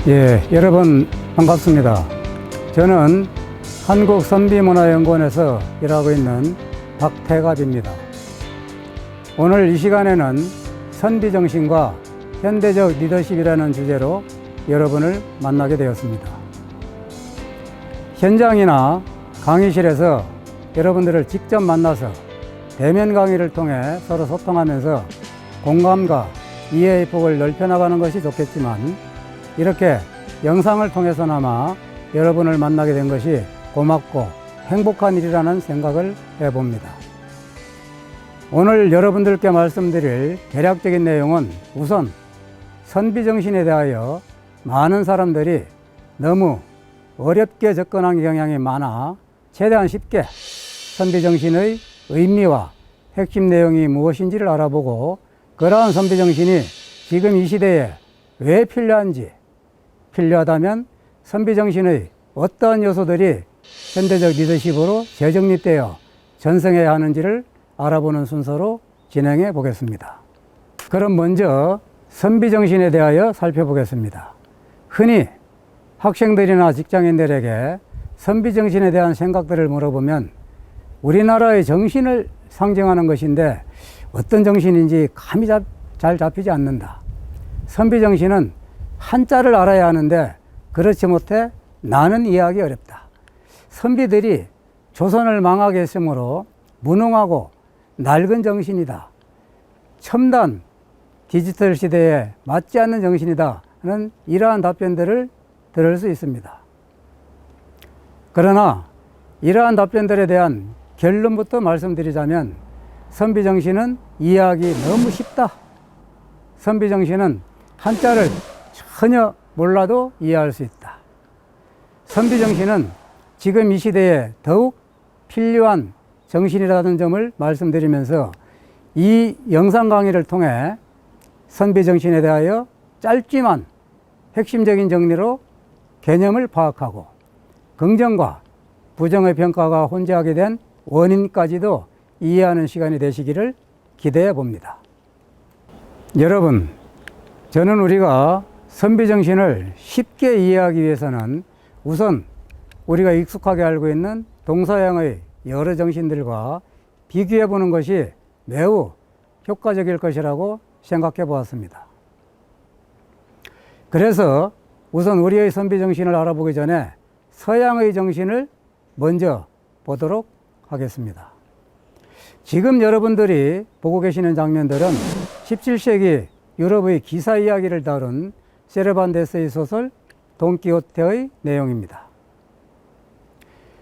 예, 여러분 반갑습니다. 저는 한국선비문화연구원에서 일하고 있는 박태갑입니다. 오늘 이 시간에는 선비정신과 현대적 리더십이라는 주제로 여러분을 만나게 되었습니다. 현장이나 강의실에서 여러분들을 직접 만나서 대면 강의를 통해 서로 소통하면서 공감과 이해의 폭을 넓혀나가는 것이 좋겠지만 이렇게 영상을 통해서나마 여러분을 만나게 된 것이 고맙고 행복한 일이라는 생각을 해봅니다. 오늘 여러분들께 말씀드릴 대략적인 내용은 우선 선비정신에 대하여 많은 사람들이 너무 어렵게 접근하는 경향이 많아 최대한 쉽게 선비정신의 의미와 핵심 내용이 무엇인지를 알아보고 그러한 선비정신이 지금 이 시대에 왜 필요한지, 필요하다면 선비정신의 어떠한 요소들이 현대적 리더십으로 재정립되어 전승해야 하는지를 알아보는 순서로 진행해 보겠습니다. 그럼 먼저 선비정신에 대하여 살펴보겠습니다. 흔히 학생들이나 직장인들에게 선비정신에 대한 생각들을 물어보면 우리나라의 정신을 상징하는 것인데 어떤 정신인지 감이 잘 잡히지 않는다. 선비정신은 한자를 알아야 하는데 그렇지 못해 나는 이해하기 어렵다. 선비들이 조선을 망하게 했으므로 무능하고 낡은 정신이다. 첨단 디지털 시대에 맞지 않는 정신이다 하는 이러한 답변들을 들을 수 있습니다. 그러나 이러한 답변들에 대한 결론부터 말씀드리자면 선비정신은 이해하기 너무 쉽다. 선비정신은 한자를 전혀 몰라도 이해할 수 있다. 선비정신은 지금 이 시대에 더욱 필요한 정신이라는 점을 말씀드리면서 이 영상 강의를 통해 선비정신에 대하여 짧지만 핵심적인 정리로 개념을 파악하고 긍정과 부정의 평가가 혼재하게 된 원인까지도 이해하는 시간이 되시기를 기대해 봅니다. 여러분, 저는 우리가 선비정신을 쉽게 이해하기 위해서는 우선 우리가 익숙하게 알고 있는 동서양의 여러 정신들과 비교해 보는 것이 매우 효과적일 것이라고 생각해 보았습니다. 그래서 우선 우리의 선비정신을 알아보기 전에 서양의 정신을 먼저 보도록 하겠습니다. 지금 여러분들이 보고 계시는 장면들은 17세기 유럽의 기사 이야기를 다룬 세르반테스의 소설 돈키호테의 내용입니다.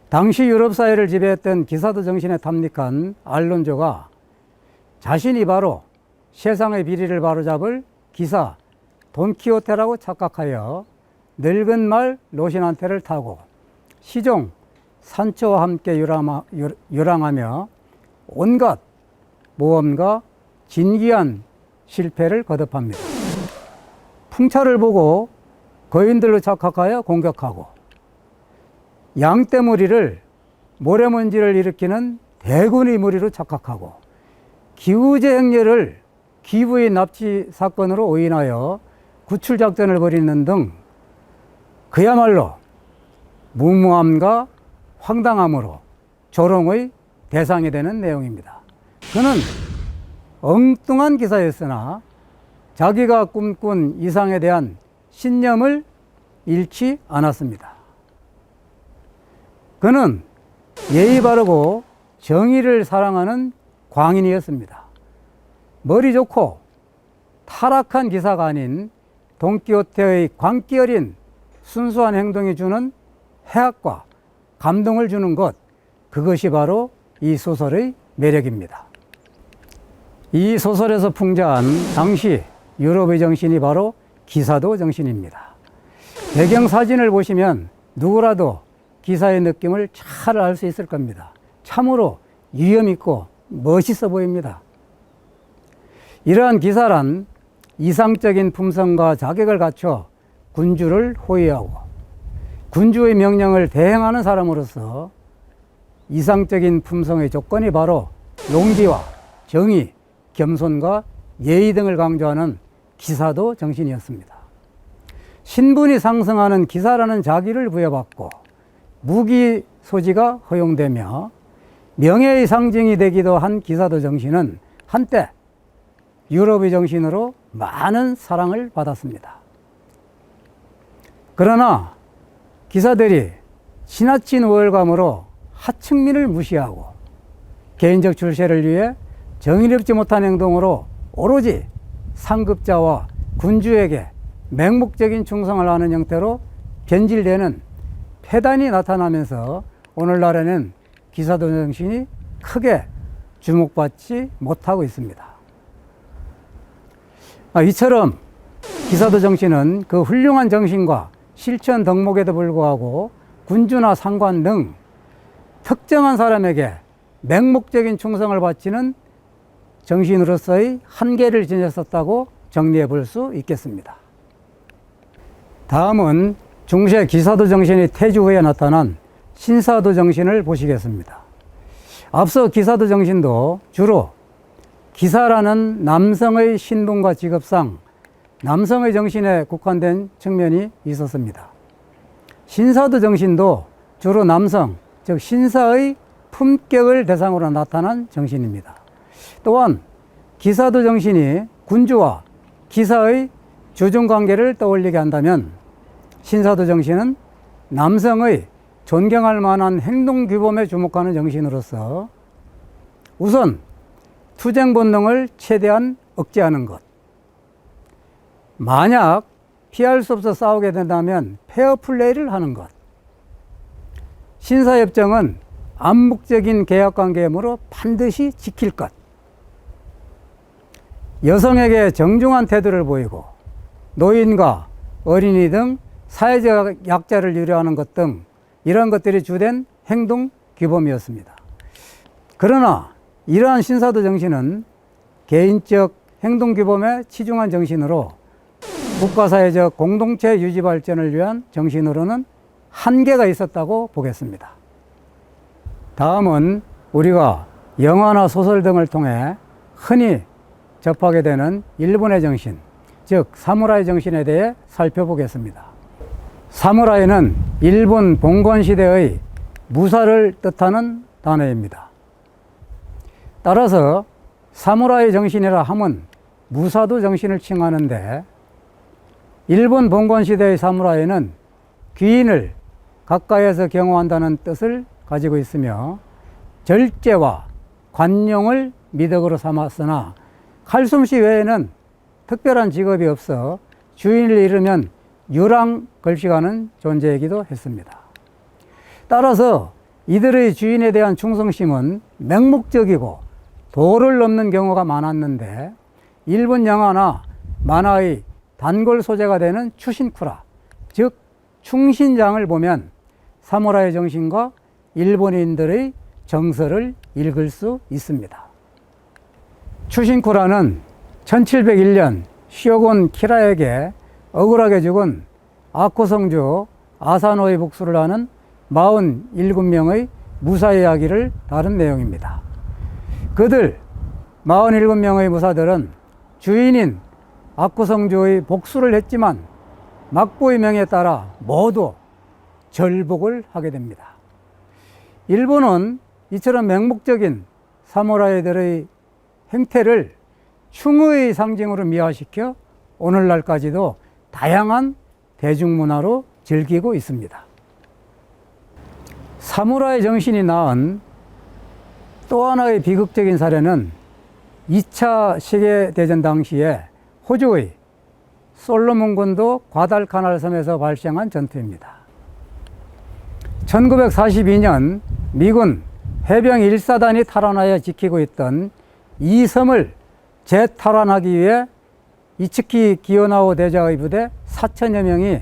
당시 유럽 사회를 지배했던 기사도 정신에 탐닉한 알론조가 자신이 바로 세상의 비리를 바로잡을 기사 돈키호테라고 착각하여 늙은 말 로신한테를 타고 시종 산초와 함께 유랑하며 온갖 모험과 진기한 실패를 거듭합니다. 풍차를 보고 거인들로 착각하여 공격하고 양떼무리를 모래먼지를 일으키는 대군의 무리로 착각하고 기우제 행렬을 기부의 납치 사건으로 오인하여 구출작전을 벌이는 등 그야말로 무모함과 황당함으로 조롱의 대상이 되는 내용입니다. 그는 엉뚱한 기사였으나 자기가 꿈꾼 이상에 대한 신념을 잃지 않았습니다. 그는 예의 바르고 정의를 사랑하는 광인이었습니다. 머리 좋고 타락한 기사가 아닌 돈키호테의 광기 어린 순수한 행동이 주는 해악과 감동을 주는 것, 그것이 바로 이 소설의 매력입니다. 이 소설에서 풍자한 당시 유럽의 정신이 바로 기사도 정신입니다. 배경 사진을 보시면 누구라도 기사의 느낌을 잘 알 수 있을 겁니다. 참으로 위험 있고 멋있어 보입니다. 이러한 기사란 이상적인 품성과 자격을 갖춰 군주를 호위하고 군주의 명령을 대행하는 사람으로서 이상적인 품성의 조건이 바로 용기와 정의, 겸손과 예의 등을 강조하는 기사도 정신이었습니다. 신분이 상승하는 기사라는 자기를 부여받고 무기 소지가 허용되며 명예의 상징이 되기도 한 기사도 정신은 한때 유럽의 정신으로 많은 사랑을 받았습니다. 그러나 기사들이 지나친 우월감으로 하층민을 무시하고 개인적 출세를 위해 정의롭지 못한 행동으로 오로지 상급자와 군주에게 맹목적인 충성을 하는 형태로 변질되는 폐단이 나타나면서 오늘날에는 기사도 정신이 크게 주목받지 못하고 있습니다. 이처럼 기사도 정신은 그 훌륭한 정신과 실천 덕목에도 불구하고 군주나 상관 등 특정한 사람에게 맹목적인 충성을 바치는 정신으로서의 한계를 지녔었다고 정리해 볼 수 있겠습니다. 다음은 중세 기사도 정신이 퇴주 후에 나타난 신사도 정신을 보시겠습니다. 앞서 기사도 정신도 주로 기사라는 남성의 신분과 직업상 남성의 정신에 국한된 측면이 있었습니다. 신사도 정신도 주로 남성, 즉 신사의 품격을 대상으로 나타난 정신입니다. 또한 기사도 정신이 군주와 기사의 주중관계를 떠올리게 한다면 신사도 정신은 남성의 존경할 만한 행동규범에 주목하는 정신으로서 우선 투쟁 본능을 최대한 억제하는 것, 만약 피할 수 없어 싸우게 된다면 페어플레이를 하는 것, 신사협정은 암묵적인 계약관계이므로 반드시 지킬 것, 여성에게 정중한 태도를 보이고 노인과 어린이 등 사회적 약자를 유려하는 것 등 이런 것들이 주된 행동 규범이었습니다. 그러나 이러한 신사도 정신은 개인적 행동 규범에 치중한 정신으로 국가사회적 공동체 유지 발전을 위한 정신으로는 한계가 있었다고 보겠습니다. 다음은 우리가 영화나 소설 등을 통해 흔히 접하게 되는 일본의 정신, 즉 사무라이 정신에 대해 살펴보겠습니다. 사무라이는 일본 봉건 시대의 무사를 뜻하는 단어입니다. 따라서 사무라이 정신이라 함은 무사도 정신을 칭하는데 일본 봉건 시대의 사무라이는 귀인을 가까이에서 경호한다는 뜻을 가지고 있으며 절제와 관용을 미덕으로 삼았으나 칼솜씨 외에는 특별한 직업이 없어 주인을 잃으면 유랑 걸식하는 존재이기도 했습니다. 따라서 이들의 주인에 대한 충성심은 맹목적이고 도를 넘는 경우가 많았는데 일본 영화나 만화의 단골 소재가 되는 추신쿠라, 즉 충신장을 보면 사무라이 정신과 일본인들의 정서를 읽을 수 있습니다. 추신쿠라는 1701년 쇼군 키라에게 억울하게 죽은 아코 성주 아사노의 복수를 하는 47명의 무사 이야기를 다룬 내용입니다. 그들 47명의 무사들은 주인인 아코 성주의 복수를 했지만 막부의 명에 따라 모두 절복을 하게 됩니다. 일본은 이처럼 맹목적인 사무라이들의 행태를 충의의 상징으로 미화시켜 오늘날까지도 다양한 대중문화로 즐기고 있습니다. 사무라이 정신이 낳은 또 하나의 비극적인 사례는 2차 세계대전 당시에 호주의 솔로몬군도 과달카날 섬에서 발생한 전투입니다. 1942년 미군 해병 1사단이 탈환하여 지키고 있던 이 섬을 재탈환하기 위해 이츠키 기요나오 대자의 부대 4천여 명이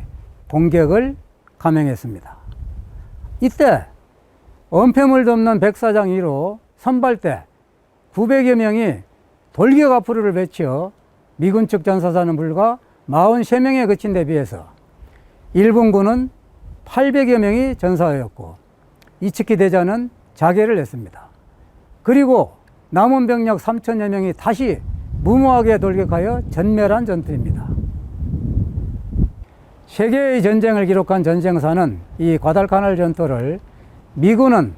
공격을 감행했습니다. 이때 엄폐물 덮는 백사장 1호 선발대 900여 명이 돌격 앞으로를 외쳐 미군 측 전사자는 불과 43명에 그친 데 비해서 일본군은 800여 명이 전사하였고 이츠키 대자는 자계를 냈습니다. 그리고 남은 병력 3천여 명이 다시 무모하게 돌격하여 전멸한 전투입니다. 세계의 전쟁을 기록한 전쟁사는 이 과달카날 전투를 미군은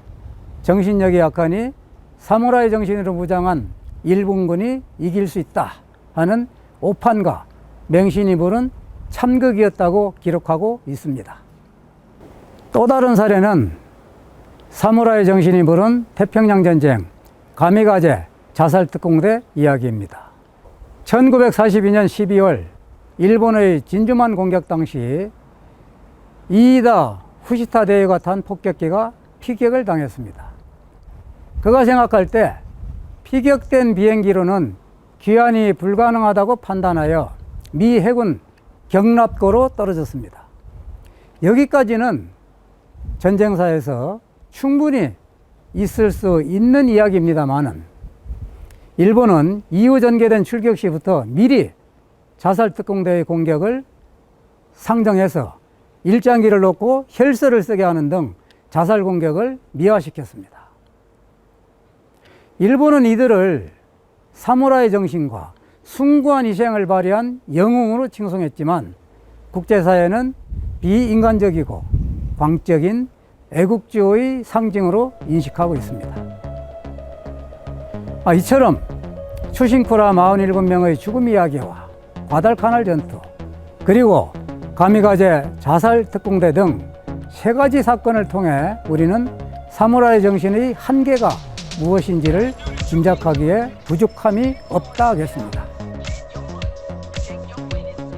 정신력이 약하니 사무라이 정신으로 무장한 일본군이 이길 수 있다 하는 오판과 맹신이 부른 참극이었다고 기록하고 있습니다. 또 다른 사례는 사무라이 정신이 부른 태평양 전쟁 가미가제 자살특공대 이야기입니다. 1942년 12월 일본의 진주만 공격 당시 이이다 후시타 대위가 탄 폭격기가 피격을 당했습니다. 그가 생각할 때 피격된 비행기로는 귀환이 불가능하다고 판단하여 미 해군 경납고로 떨어졌습니다. 여기까지는 전쟁사에서 충분히 있을 수 있는 이야기입니다만은 일본은 이후 전개된 출격 시부터 미리 자살특공대의 공격을 상정해서 일장기를 놓고 혈서를 쓰게 하는 등 자살 공격을 미화시켰습니다. 일본은 이들을 사무라이 정신과 숭고한 희생을 발휘한 영웅으로 칭송했지만 국제사회는 비인간적이고 광적인 애국주의의 상징으로 인식하고 있습니다. 이처럼 추신쿠라 47명의 죽음 이야기와 과달카날 전투 그리고 가미가제 자살특공대 등 세 가지 사건을 통해 우리는 사무라이 정신의 한계가 무엇인지를 짐작하기에 부족함이 없다 하겠습니다.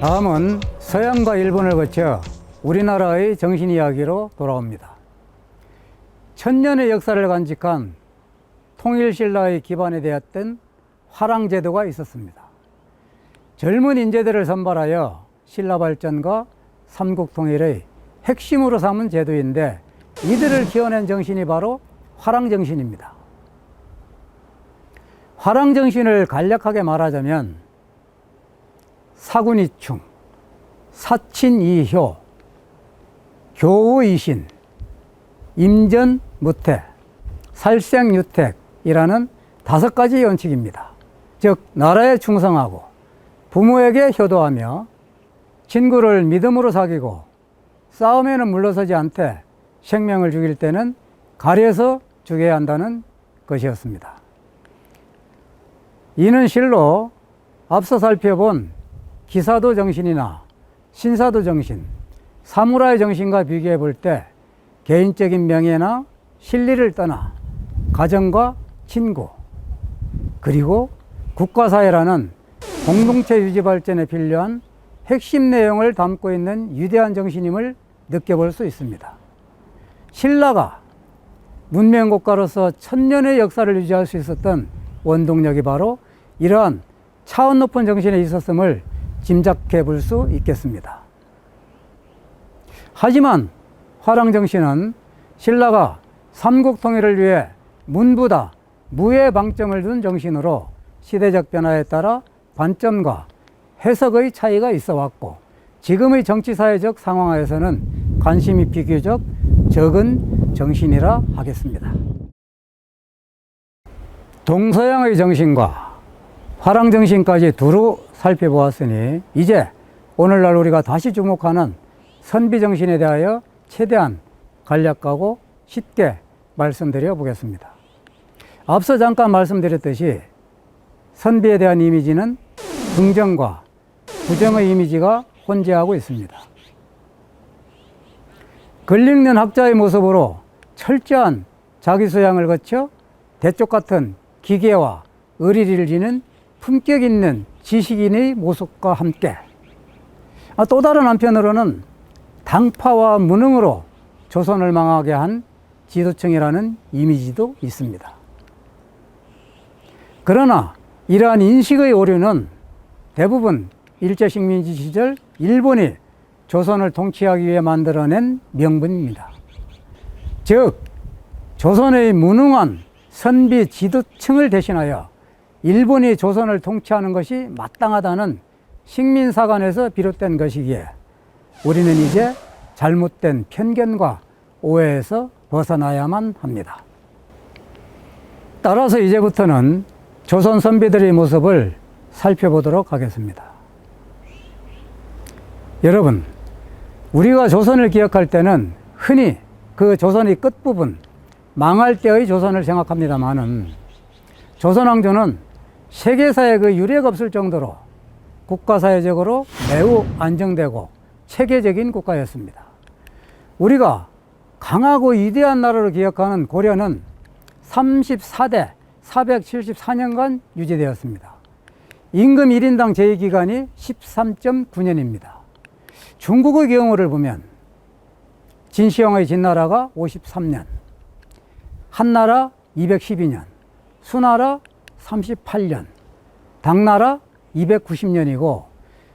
다음은 서양과 일본을 거쳐 우리나라의 정신 이야기로 돌아옵니다. 천년의 역사를 간직한 통일신라의 기반이 되었던 화랑제도가 있었습니다. 젊은 인재들을 선발하여 신라 발전과 삼국통일의 핵심으로 삼은 제도인데 이들을 키워낸 정신이 바로 화랑정신입니다. 화랑정신을 간략하게 말하자면 사군이충, 사친이효, 교우이신, 임전무태, 살생유택이라는 5가지 원칙입니다. 즉 나라에 충성하고 부모에게 효도하며 친구를 믿음으로 사귀고 싸움에는 물러서지 않되 생명을 죽일 때는 가려서 죽여야 한다는 것이었습니다. 이는 실로 앞서 살펴본 기사도 정신이나 신사도 정신, 사무라이 정신과 비교해 볼 때 개인적인 명예나 실리를 떠나 가정과 친구 그리고 국가사회라는 공동체 유지 발전에 필요한 핵심 내용을 담고 있는 위대한 정신임을 느껴볼 수 있습니다. 신라가 문명국가로서 천년의 역사를 유지할 수 있었던 원동력이 바로 이러한 차원 높은 정신에 있었음을 짐작해 볼 수 있겠습니다. 하지만 화랑정신은 신라가 삼국통일을 위해 문부다 무의 방점을 둔 정신으로 시대적 변화에 따라 관점과 해석의 차이가 있어 왔고 지금의 정치사회적 상황하에서는 관심이 비교적 적은 정신이라 하겠습니다. 동서양의 정신과 화랑정신까지 두루 살펴보았으니 이제 오늘날 우리가 다시 주목하는 선비정신에 대하여 최대한 간략하고 쉽게 말씀드려 보겠습니다. 앞서 잠깐 말씀드렸듯이 선비에 대한 이미지는 긍정과 부정의 이미지가 혼재하고 있습니다. 글읽는 학자의 모습으로 철저한 자기소양을 거쳐 대쪽 같은 기계와 의리를 지닌 품격 있는 지식인의 모습과 함께 또 다른 한편으로는 당파와 무능으로 조선을 망하게 한 지도층이라는 이미지도 있습니다. 그러나 이러한 인식의 오류는 대부분 일제식민지 시절 일본이 조선을 통치하기 위해 만들어낸 명분입니다. 즉, 조선의 무능한 선비 지도층을 대신하여 일본이 조선을 통치하는 것이 마땅하다는 식민사관에서 비롯된 것이기에 우리는 이제 잘못된 편견과 오해에서 벗어나야만 합니다. 따라서 이제부터는 조선 선비들의 모습을 살펴보도록 하겠습니다. 여러분, 우리가 조선을 기억할 때는 흔히 그 조선의 끝부분, 망할 때의 조선을 생각합니다마는 조선왕조는 세계사에 그 유례가 없을 정도로 국가사회적으로 매우 안정되고 체계적인 국가였습니다. 우리가 강하고 위대한 나라로 기억하는 고려는 34대 474년간 유지되었습니다. 임금 1인당 재위기간이 13.9년입니다. 중국의 경우를 보면 진시황의 진나라가 53년, 한나라 212년, 수나라 38년, 당나라 290년이고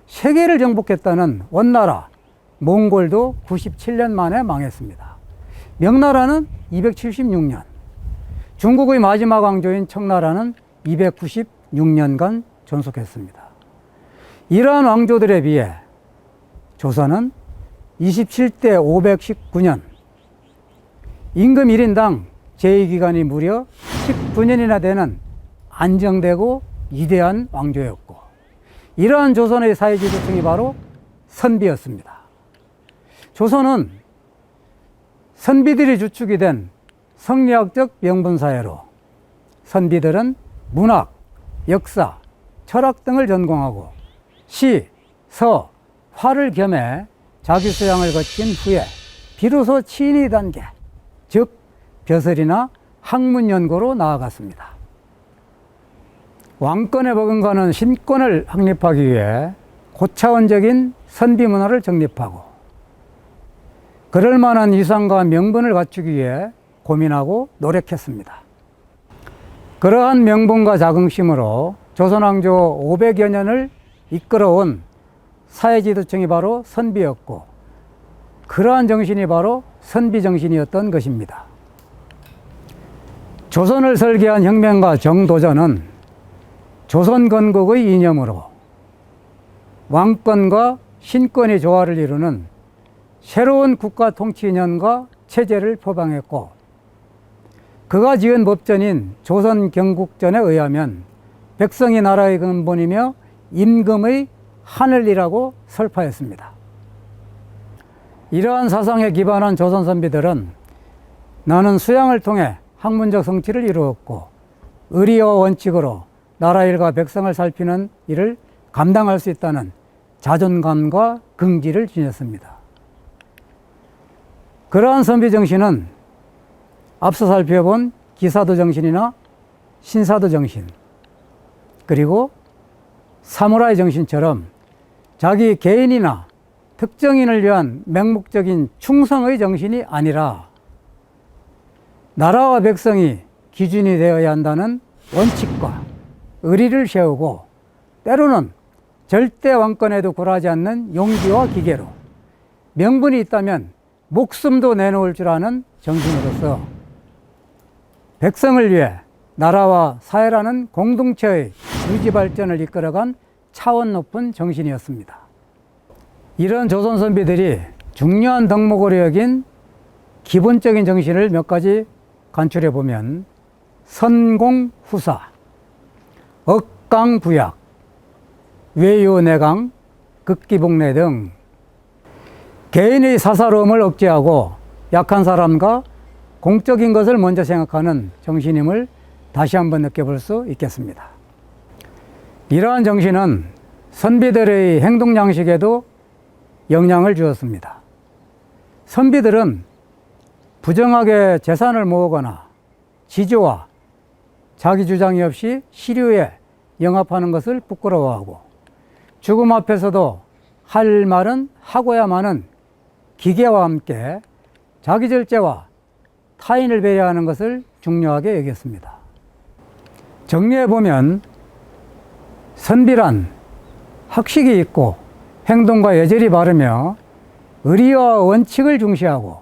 세계를 정복했다는 원나라, 몽골도 97년 만에 망했습니다. 명나라는 276년, 중국의 마지막 왕조인 청나라는 296년간 존속했습니다. 이러한 왕조들에 비해 조선은 27대 519년, 임금 1인당 재위기간이 무려 19년이나 되는 안정되고 위대한 왕조였고, 이러한 조선의 사회지도층이 바로 선비였습니다. 조선은 선비들이 주축이 된 성리학적 명분사회로 선비들은 문학, 역사, 철학 등을 전공하고 시, 서, 화를 겸해 자기 수양을 거친 후에 비로소 치인의 단계, 즉 벼슬이나 학문 연구로 나아갔습니다. 왕권에 버금가는 신권을 확립하기 위해 고차원적인 선비 문화를 정립하고 그럴 만한 위상과 명분을 갖추기 위해 고민하고 노력했습니다. 그러한 명분과 자긍심으로 조선왕조 500여 년을 이끌어온 사회지도층이 바로 선비였고, 그러한 정신이 바로 선비정신이었던 것입니다. 조선을 설계한 혁명가 정도전은 조선 건국의 이념으로 왕권과 신권의 조화를 이루는 새로운 국가 통치 이념과 체제를 표방했고, 그가 지은 법전인 조선경국전에 의하면 백성이 나라의 근본이며 임금의 하늘이라고 설파했습니다. 이러한 사상에 기반한 조선 선비들은 나는 수양을 통해 학문적 성취를 이루었고 의리와 원칙으로 나라 일과 백성을 살피는 일을 감당할 수 있다는 자존감과 긍지를 지녔습니다. 그러한 선비 정신은 앞서 살펴본 기사도 정신이나 신사도 정신, 그리고 사무라이 정신처럼 자기 개인이나 특정인을 위한 맹목적인 충성의 정신이 아니라 나라와 백성이 기준이 되어야 한다는 원칙과 의리를 세우고 때로는 절대 왕권에도 굴하지 않는 용기와 기계로 명분이 있다면 목숨도 내놓을 줄 아는 정신으로서 백성을 위해 나라와 사회라는 공동체의 유지 발전을 이끌어간 차원 높은 정신이었습니다. 이런 조선 선비들이 중요한 덕목으로 여긴 기본적인 정신을 몇 가지 간추려 보면 선공후사, 억강부약, 외유내강, 극기복례 등 개인의 사사로움을 억제하고 약한 사람과 공적인 것을 먼저 생각하는 정신임을 다시 한번 느껴볼 수 있겠습니다. 이러한 정신은 선비들의 행동 양식에도 영향을 주었습니다. 선비들은 부정하게 재산을 모으거나 지조와 자기 주장이 없이 시류에 영합하는 것을 부끄러워하고 죽음 앞에서도 할 말은 하고야만은 기계와 함께 자기 절제와 타인을 배려하는 것을 중요하게 여겼습니다. 정리해보면 선비란 학식이 있고 행동과 예절이 바르며 의리와 원칙을 중시하고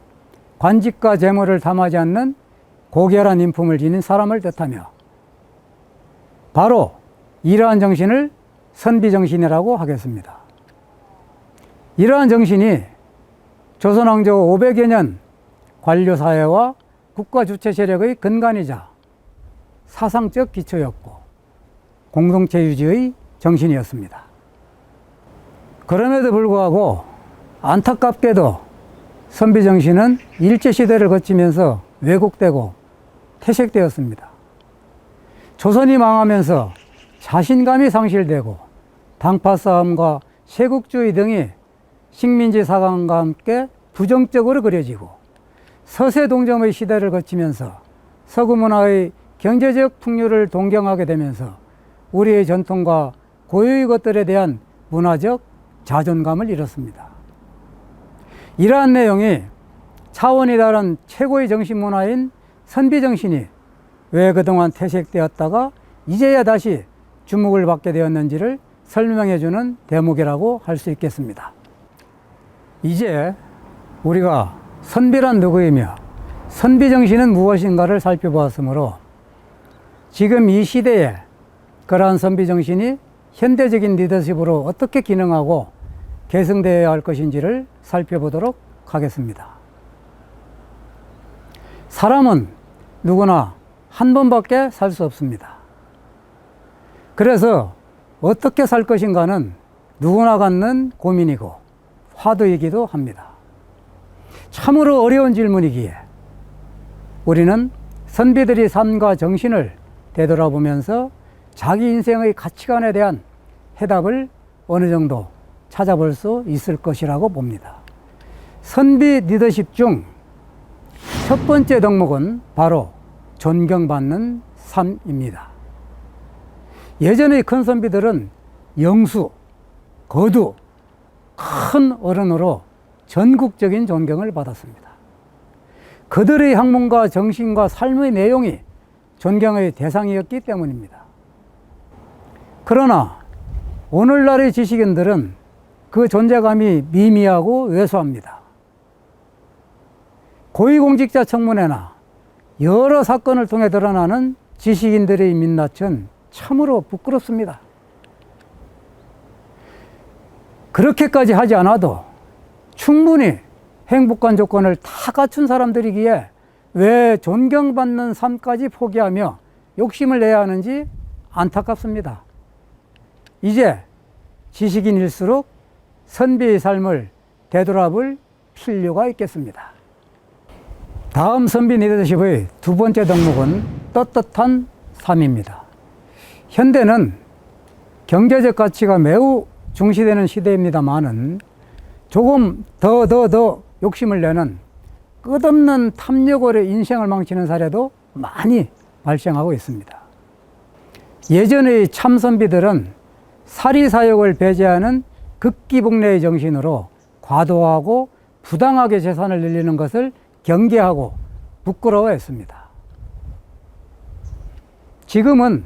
관직과 재물을 탐하지 않는 고결한 인품을 지닌 사람을 뜻하며 바로 이러한 정신을 선비정신이라고 하겠습니다. 이러한 정신이 조선왕조 500여 년 관료사회와 국가 주체 세력의 근간이자 사상적 기초였고 공동체 유지의 정신이었습니다. 그럼에도 불구하고 안타깝게도 선비정신은 일제시대를 거치면서 왜곡되고 퇴색되었습니다. 조선이 망하면서 자신감이 상실되고 당파 싸움과 세국주의 등이 식민지 사강과 함께 부정적으로 그려지고 서세동점의 시대를 거치면서 서구 문화의 경제적 풍요를 동경하게 되면서 우리의 전통과 고유의 것들에 대한 문화적 자존감을 잃었습니다. 이러한 내용이 차원이 다른 최고의 정신문화인 선비정신이 왜 그동안 퇴색되었다가 이제야 다시 주목을 받게 되었는지를 설명해주는 대목이라고 할 수 있겠습니다. 이제 우리가 선비란 누구이며 선비정신은 무엇인가를 살펴보았으므로 지금 이 시대에 그러한 선비정신이 현대적인 리더십으로 어떻게 기능하고 계승되어야 할 것인지를 살펴보도록 하겠습니다. 사람은 누구나 한 번밖에 살 수 없습니다. 그래서 어떻게 살 것인가는 누구나 갖는 고민이고 화두이기도 합니다. 참으로 어려운 질문이기에 우리는 선비들의 삶과 정신을 되돌아보면서 자기 인생의 가치관에 대한 해답을 어느 정도 찾아볼 수 있을 것이라고 봅니다. 선비 리더십 중 첫 번째 덕목은 바로 존경받는 삶입니다. 예전의 큰 선비들은 영수, 거두, 큰 어른으로 전국적인 존경을 받았습니다. 그들의 학문과 정신과 삶의 내용이 존경의 대상이었기 때문입니다. 그러나 오늘날의 지식인들은 그 존재감이 미미하고 왜소합니다. 고위공직자 청문회나 여러 사건을 통해 드러나는 지식인들의 민낯은 참으로 부끄럽습니다. 그렇게까지 하지 않아도 충분히 행복한 조건을 다 갖춘 사람들이기에 왜 존경받는 삶까지 포기하며 욕심을 내야 하는지 안타깝습니다. 이제 지식인일수록 선비의 삶을 되돌아볼 필요가 있겠습니다. 다음 선비 리더십의 두 번째 덕목은 떳떳한 삶입니다. 현대는 경제적 가치가 매우 중시되는 시대입니다만은 조금 더 욕심을 내는 끝없는 탐욕으로 인생을 망치는 사례도 많이 발생하고 있습니다. 예전의 참선비들은 사리사욕을 배제하는 극기복례의 정신으로 과도하고 부당하게 재산을 늘리는 것을 경계하고 부끄러워했습니다. 지금은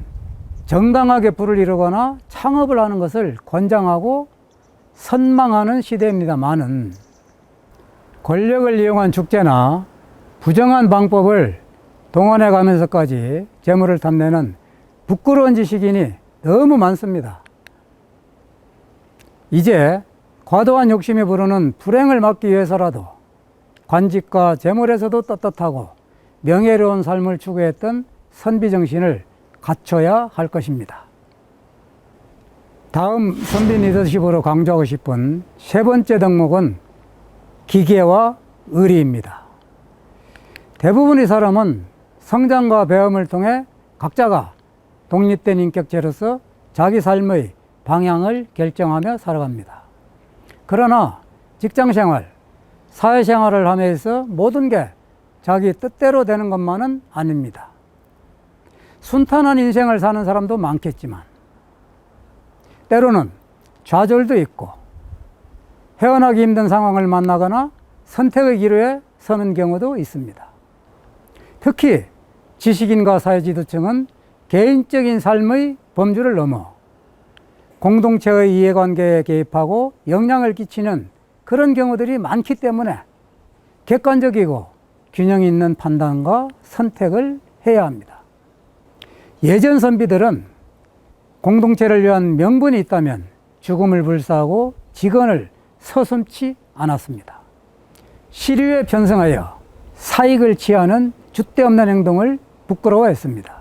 정당하게 부를 이루거나 창업을 하는 것을 권장하고 선망하는 시대입니다만은 권력을 이용한 축제나 부정한 방법을 동원해 가면서까지 재물을 탐내는 부끄러운 지식인이 너무 많습니다. 이제 과도한 욕심이 부르는 불행을 막기 위해서라도 관직과 재물에서도 떳떳하고 명예로운 삶을 추구했던 선비정신을 갖춰야 할 것입니다. 다음 선비 리더십으로 강조하고 싶은 세 번째 덕목은 기계와 의리입니다. 대부분의 사람은 성장과 배움을 통해 각자가 독립된 인격체로서 자기 삶의 방향을 결정하며 살아갑니다. 그러나 직장생활, 사회생활을 하면서 모든 게 자기 뜻대로 되는 것만은 아닙니다. 순탄한 인생을 사는 사람도 많겠지만 때로는 좌절도 있고 헤어나기 힘든 상황을 만나거나 선택의 기로에 서는 경우도 있습니다. 특히 지식인과 사회지도층은 개인적인 삶의 범주를 넘어 공동체의 이해관계에 개입하고 영향을 끼치는 그런 경우들이 많기 때문에 객관적이고 균형 있는 판단과 선택을 해야 합니다. 예전 선비들은 공동체를 위한 명분이 있다면 죽음을 불사하고 직언을 서슴지 않았습니다. 시류에 편성하여 사익을 취하는 줏대 없는 행동을 부끄러워했습니다.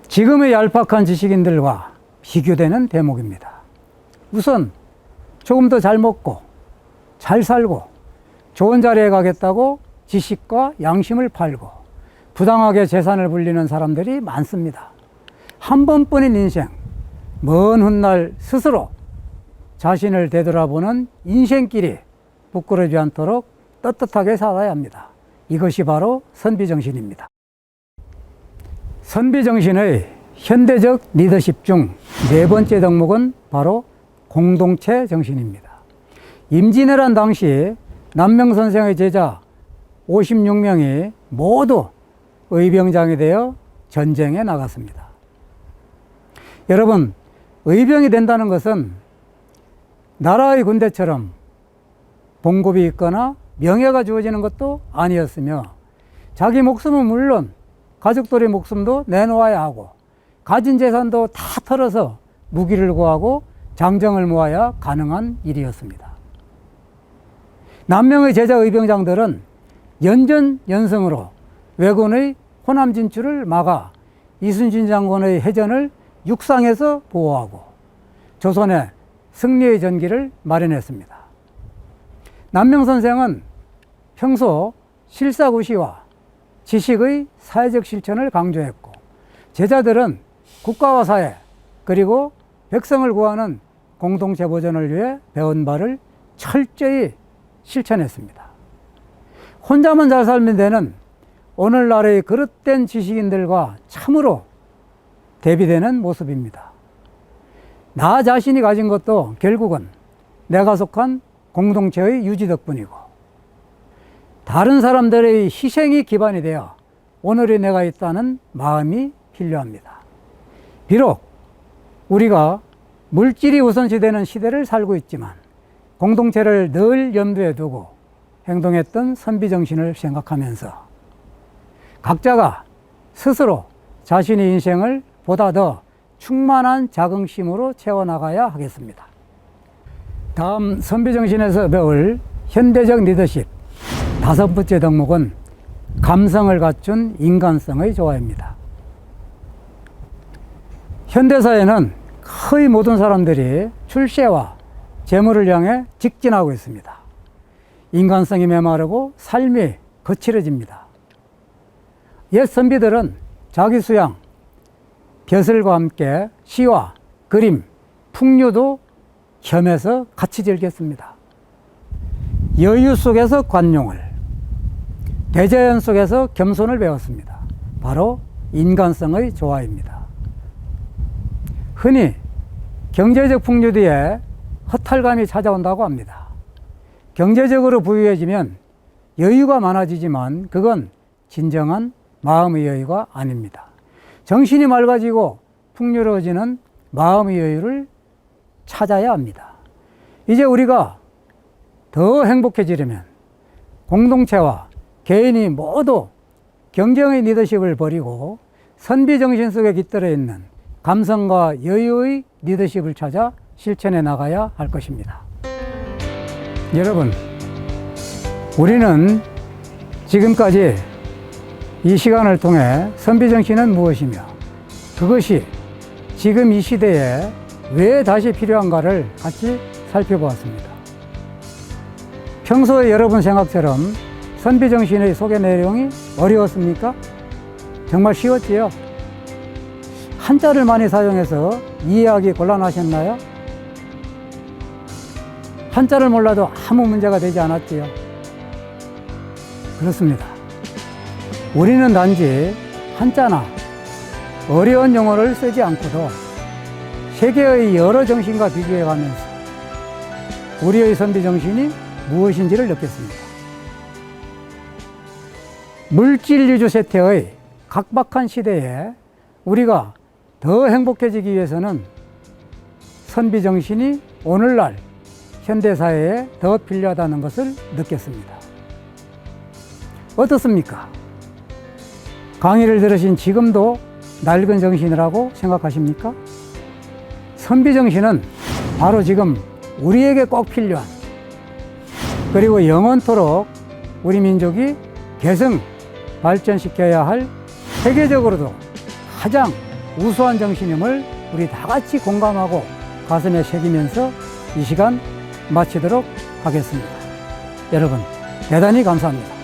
지금의 얄팍한 지식인들과 비교되는 대목입니다. 우선 조금 더 잘 먹고 잘 살고 좋은 자리에 가겠다고 지식과 양심을 팔고 부당하게 재산을 불리는 사람들이 많습니다. 한 번뿐인 인생, 먼 훗날 스스로 자신을 되돌아보는 인생길이 부끄러지 않도록 떳떳하게 살아야 합니다. 이것이 바로 선비정신입니다. 선비정신의 현대적 리더십 중 네 번째 덕목은 바로 공동체 정신입니다. 임진왜란 당시 남명선생의 제자 56명이 모두 의병장이 되어 전쟁에 나갔습니다. 여러분, 의병이 된다는 것은 나라의 군대처럼 봉급이 있거나 명예가 주어지는 것도 아니었으며 자기 목숨은 물론 가족들의 목숨도 내놓아야 하고 가진 재산도 다 털어서 무기를 구하고 장정을 모아야 가능한 일이었습니다. 남명의 제자 의병장들은 연전연승으로 왜군의 호남 진출을 막아 이순신 장군의 해전을 육상에서 보호하고 조선의 승리의 전기를 마련했습니다. 남명 선생은 평소 실사구시와 지식의 사회적 실천을 강조했고 제자들은 국가와 사회 그리고 백성을 구하는 공동체 보존을 위해 배운 바를 철저히 실천했습니다. 혼자만 잘 살면 되는 오늘날의 그릇된 지식인들과 참으로 대비되는 모습입니다. 나 자신이 가진 것도 결국은 내가 속한 공동체의 유지 덕분이고 다른 사람들의 희생이 기반이 되어 오늘의 내가 있다는 마음이 필요합니다. 비록 우리가 물질이 우선시되는 시대를 살고 있지만 공동체를 늘 염두에 두고 행동했던 선비정신을 생각하면서 각자가 스스로 자신의 인생을 보다 더 충만한 자긍심으로 채워나가야 하겠습니다. 다음 선비정신에서 배울 현대적 리더십 다섯 번째 덕목은 감성을 갖춘 인간성의 조화입니다. 현대사회는 거의 모든 사람들이 출세와 재물을 향해 직진하고 있습니다. 인간성이 메마르고 삶이 거칠어집니다. 옛 선비들은 자기 수양, 벼슬과 함께 시와 그림, 풍류도 겸해서 같이 즐겼습니다. 여유 속에서 관용을, 대자연 속에서 겸손을 배웠습니다. 바로 인간성의 조화입니다. 흔히 경제적 풍류 뒤에 허탈감이 찾아온다고 합니다. 경제적으로 부유해지면 여유가 많아지지만 그건 진정한 마음의 여유가 아닙니다. 정신이 맑아지고 풍요로워지는 마음의 여유를 찾아야 합니다. 이제 우리가 더 행복해지려면 공동체와 개인이 모두 경쟁의 리더십을 버리고 선비정신 속에 깃들어 있는 감성과 여유의 리더십을 찾아 실천해 나가야 할 것입니다. 여러분, 우리는 지금까지 이 시간을 통해 선비정신은 무엇이며 그것이 지금 이 시대에 왜 다시 필요한가를 같이 살펴보았습니다. 평소에 여러분 생각처럼 선비정신의 소개 내용이 어려웠습니까? 정말 쉬웠지요? 한자를 많이 사용해서 이해하기 곤란하셨나요? 한자를 몰라도 아무 문제가 되지 않았지요? 그렇습니다. 우리는 단지 한자나 어려운 용어를 쓰지 않고도 세계의 여러 정신과 비교해 가면서 우리의 선비정신이 무엇인지를 느꼈습니다. 물질 위주 세태의 각박한 시대에 우리가 더 행복해지기 위해서는 선비 정신이 오늘날 현대사회에 더 필요하다는 것을 느꼈습니다. 어떻습니까? 강의를 들으신 지금도 낡은 정신이라고 생각하십니까? 선비 정신은 바로 지금 우리에게 꼭 필요한, 그리고 영원토록 우리 민족이 계승 발전시켜야 할 세계적으로도 가장 우수한 정신임을 우리 다 같이 공감하고 가슴에 새기면서 이 시간 마치도록 하겠습니다. 여러분, 대단히 감사합니다.